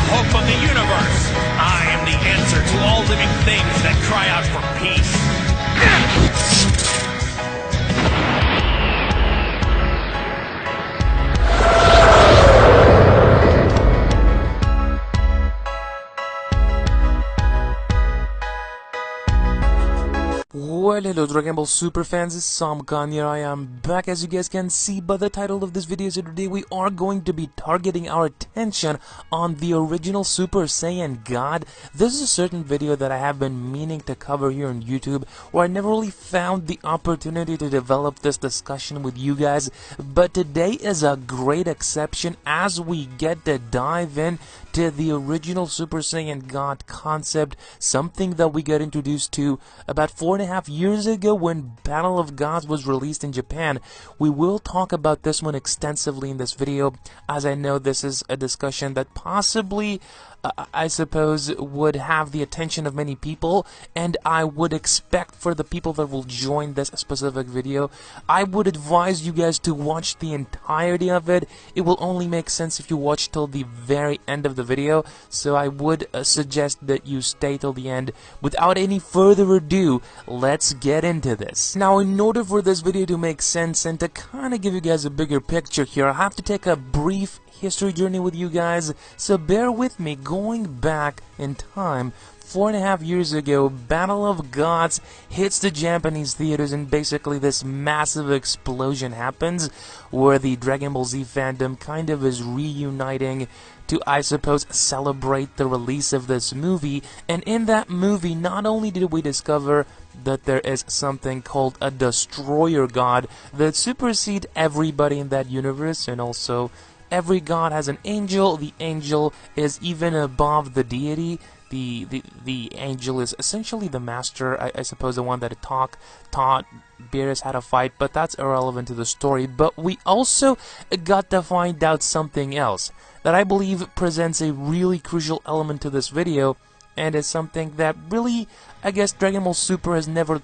hope of the universe. I am the answer to all living things that cry out for peace. Well, hello Dragon Ball Super fans, it's Sam Khan here. I am back, as you guys can see by the title of this video. So today we are going to be targeting our attention on the original Super Saiyan God. This is a certain video that I have been meaning to cover here on YouTube, where I never really found the opportunity to develop this discussion with you guys. But today is a great exception as we get to dive in to the original Super Saiyan God concept, something that we got introduced to about 4.5 years ago when Battle of Gods was released in Japan. We will talk about this one extensively in this video, as I know this is a discussion that possibly I suppose would have the attention of many people, and I would expect for the people that will join this specific video, I would advise you guys to watch the entirety of it. It will only make sense if you watch till the very end of the video, so I would suggest that you stay till the end. Without any further ado, let's get into this. Now, in order for this video to make sense and to kind of give you guys a bigger picture here, I have to take a brief history journey with you guys, so bear with me. Going back in time, 4.5 years ago, Battle of Gods hits the Japanese theaters, and basically this massive explosion happens where the Dragon Ball Z fandom kind of is reuniting to, I suppose, celebrate the release of this movie. And in that movie, not only did we discover that there is something called a Destroyer God that supersedes everybody in that universe, and also every god has an angel. The angel is even above the deity. The angel is essentially the master, I suppose, the one that taught Beerus how to fight, but that's irrelevant to the story. But we also got to find out something else that I believe presents a really crucial element to this video, and is something that really, I guess, Dragon Ball Super has never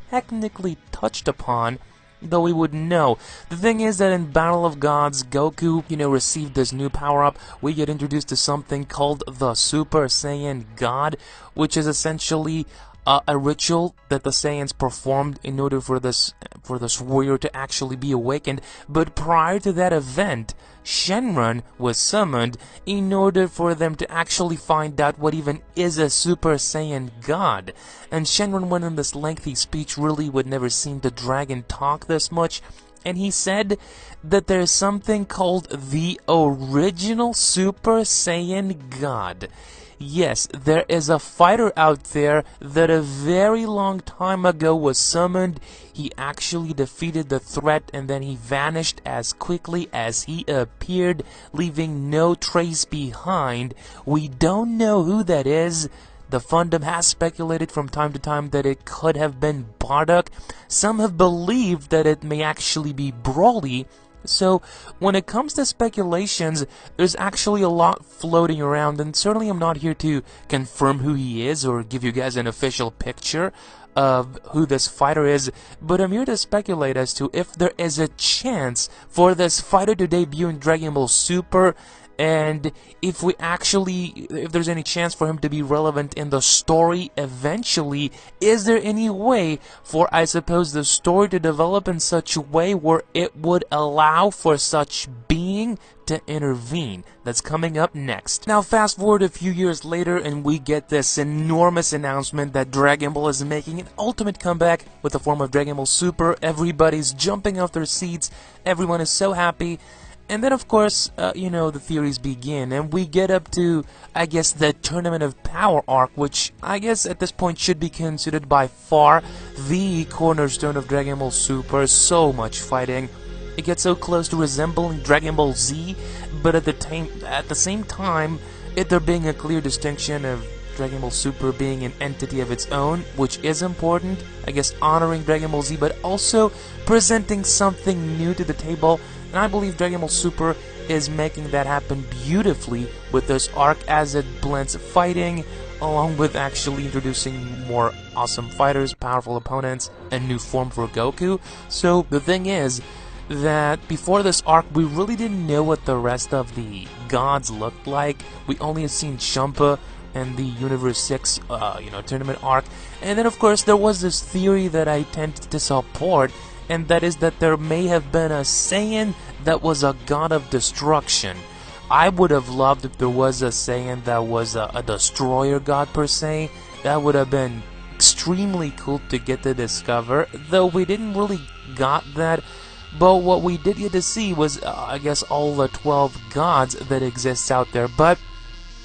technically touched upon, though we would know. The thing is that in Battle of Gods, Goku, received this new power-up. We get introduced to something called the Super Saiyan God, which is essentially a ritual that the Saiyans performed in order for this warrior to actually be awakened. But prior to that event, Shenron was summoned in order for them to actually find out what even is a Super Saiyan God. And Shenron went on this lengthy speech. Really would never seen the dragon talk this much. And he said that there's something called the original Super Saiyan God. Yes, there is a fighter out there that a very long time ago was summoned. He actually defeated the threat, and then he vanished as quickly as he appeared, leaving no trace behind. We don't know who that is. The fandom has speculated from time to time that it could have been Bardock. Some have believed that it may actually be Broly. So, when it comes to speculations, there's actually a lot floating around, and certainly I'm not here to confirm who he is or give you guys an official picture of who this fighter is, but I'm here to speculate as to if there is a chance for this fighter to debut in Dragon Ball Super, and if there's any chance for him to be relevant in the story eventually. Is there any way for, I suppose, the story to develop in such a way where it would allow for such being to intervene? That's coming up next. Now, fast forward a few years later, and we get this enormous announcement that Dragon Ball is making an ultimate comeback with the form of Dragon Ball Super. Everybody's jumping off their seats. Everyone is so happy. And then, of course, the theories begin, and we get up to, I guess, the Tournament of Power arc, which I guess at this point should be considered by far the cornerstone of Dragon Ball Super. So much fighting. It gets so close to resembling Dragon Ball Z, but at the same time, there being a clear distinction of Dragon Ball Super being an entity of its own, which is important, I guess, honoring Dragon Ball Z, but also presenting something new to the table. And I believe Dragon Ball Super is making that happen beautifully with this arc, as it blends fighting along with actually introducing more awesome fighters, powerful opponents, and new form for Goku. So the thing is that before this arc, we really didn't know what the rest of the gods looked like. We only had seen Champa and the Universe 6, tournament arc. And then, of course, there was this theory that I tended to support, and that is that there may have been a Saiyan that was a god of destruction. I would have loved if there was a Saiyan that was a destroyer god per se. That would have been extremely cool to get to discover, though we didn't really got that. But what we did get to see was, I guess, all the 12 gods that exists out there. But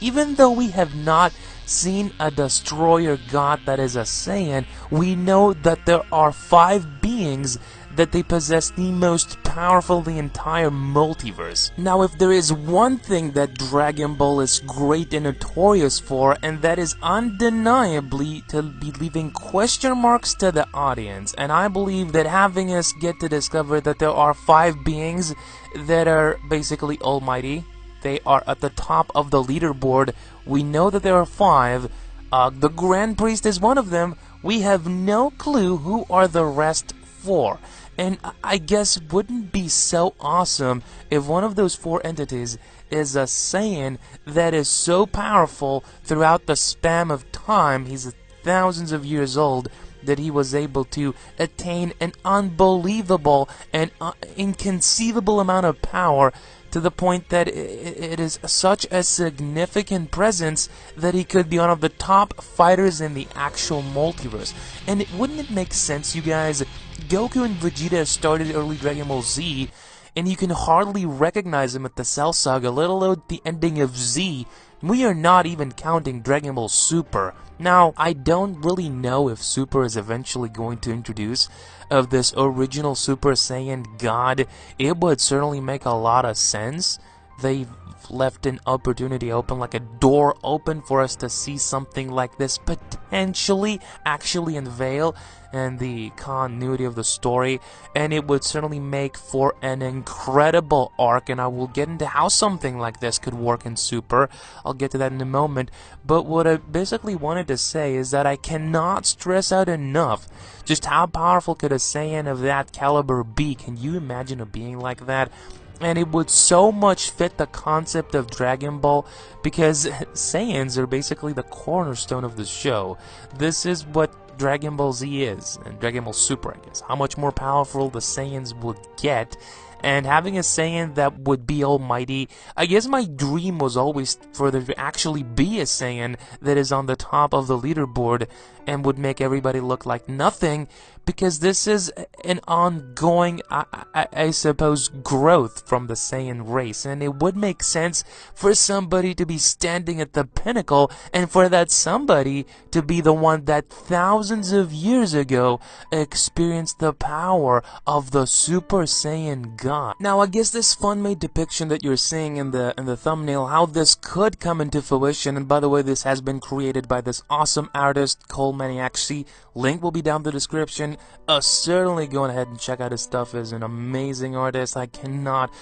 even though we have not seen a destroyer god that is a Saiyan, we know that there are 5 beings that they possess the most powerful in the entire multiverse. Now, if there is one thing that Dragon Ball is great and notorious for, and that is undeniably to be leaving question marks to the audience, and I believe that having us get to discover that there are 5 beings that are basically almighty, they are at the top of the leaderboard. We know that there are 5. The Grand Priest is one of them. We have no clue who are the rest 4. And I guess wouldn't be so awesome if one of those 4 entities is a Saiyan that is so powerful throughout the span of time, he's thousands of years old, that he was able to attain an unbelievable and inconceivable amount of power, to the point that it is such a significant presence that he could be one of the top fighters in the actual multiverse. And wouldn't it make sense, you guys? Goku and Vegeta started early Dragon Ball Z, and you can hardly recognize him at the Cell Saga, let alone the ending of Z. We are not even counting Dragon Ball Super. Now, I don't really know if Super is eventually going to introduce of this original Super Saiyan God. It would certainly make a lot of sense. They've left an opportunity open, like a door open, for us to see something like this potentially actually unveil and the continuity of the story, and it would certainly make for an incredible arc, and I will get into how something like this could work in Super. I'll get to that in a moment. But what I basically wanted to say is that I cannot stress out enough just how powerful could a Saiyan of that caliber be. Can you imagine a being like that? And it would so much fit the concept of Dragon Ball, because Saiyans are basically the cornerstone of the show. This is what Dragon Ball Z is, and Dragon Ball Super, I guess. How much more powerful the Saiyans would get, and having a Saiyan that would be almighty. I guess my dream was always for there to actually be a Saiyan that is on the top of the leaderboard and would make everybody look like nothing, because this is an ongoing, I suppose, growth from the Saiyan race, and it would make sense for somebody to be standing at the pinnacle, and for that somebody to be the one that thousands of years ago experienced the power of the Super Saiyan God. Now, I guess this fun-made depiction that you're seeing in the thumbnail, how this could come into fruition, and by the way, this has been created by this awesome artist, Cole Maniaci. Link will be down in the description. Certainly go ahead and check out his stuff. As an amazing artist, I cannot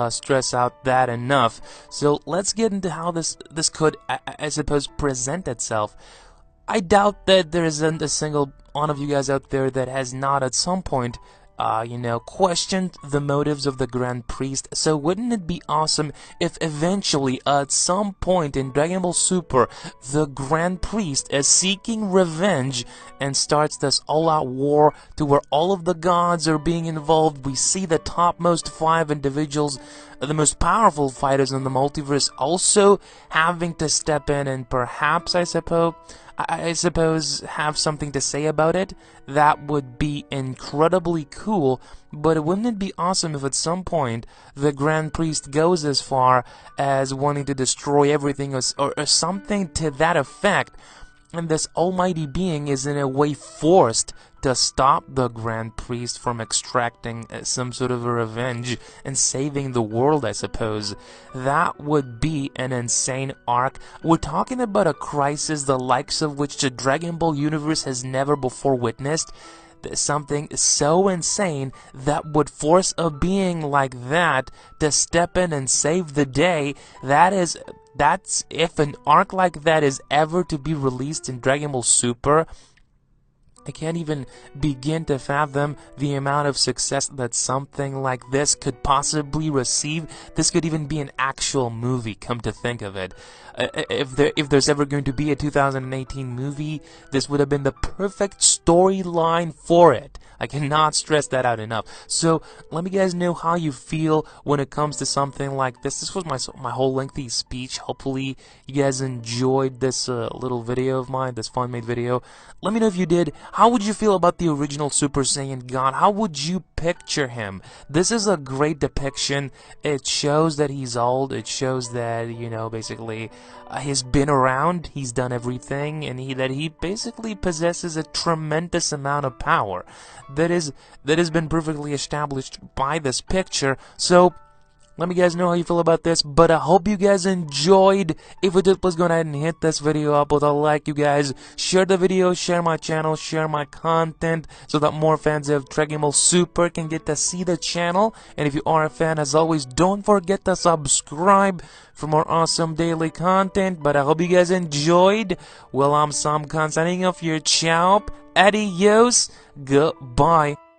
stress out that enough. So let's get into how this could, I suppose, present itself. I doubt that there isn't a single one of you guys out there that has not at some point questioned the motives of the Grand Priest. So wouldn't it be awesome if eventually, at some point in Dragon Ball Super, the Grand Priest is seeking revenge and starts this all-out war to where all of the gods are being involved. We see the topmost 5 individuals, the most powerful fighters in the multiverse, also having to step in and perhaps, I suppose, have something to say about it. That would be incredibly cool, but wouldn't it be awesome if at some point the Grand Priest goes as far as wanting to destroy everything or something to that effect, and this almighty being is in a way forced to stop the Grand Priest from extracting some sort of a revenge and saving the world, I suppose. That would be an insane arc. We're talking about a crisis the likes of which the Dragon Ball universe has never before witnessed. Something so insane that would force a being like that to step in and save the day. That's if an arc like that is ever to be released in Dragon Ball Super, I can't even begin to fathom the amount of success that something like this could possibly receive. This could even be an actual movie, come to think of it. If there's ever going to be a 2018 movie, this would have been the perfect storyline for it. I cannot stress that out enough. So let me guys know how you feel when it comes to something like this. This was my whole lengthy speech. Hopefully you guys enjoyed this little video of mine, this fun-made video. Let me know if you did. How would you feel about the original Super Saiyan God? How would you picture him? This is a great depiction. It shows that he's old. It shows that, you know, basically he's been around. He's done everything, and that he basically possesses a tremendous amount of power that has been perfectly established by this picture. So let me guys know how you feel about this, but I hope you guys enjoyed. If you did, please go ahead and hit this video up with a like, you guys. Share the video, share my channel, share my content, so that more fans of Dragon Ball Super can get to see the channel. And if you are a fan, as always, don't forget to subscribe for more awesome daily content. But I hope you guys enjoyed. Well, I'm Sam Khan signing off here. Ciao, adios, goodbye.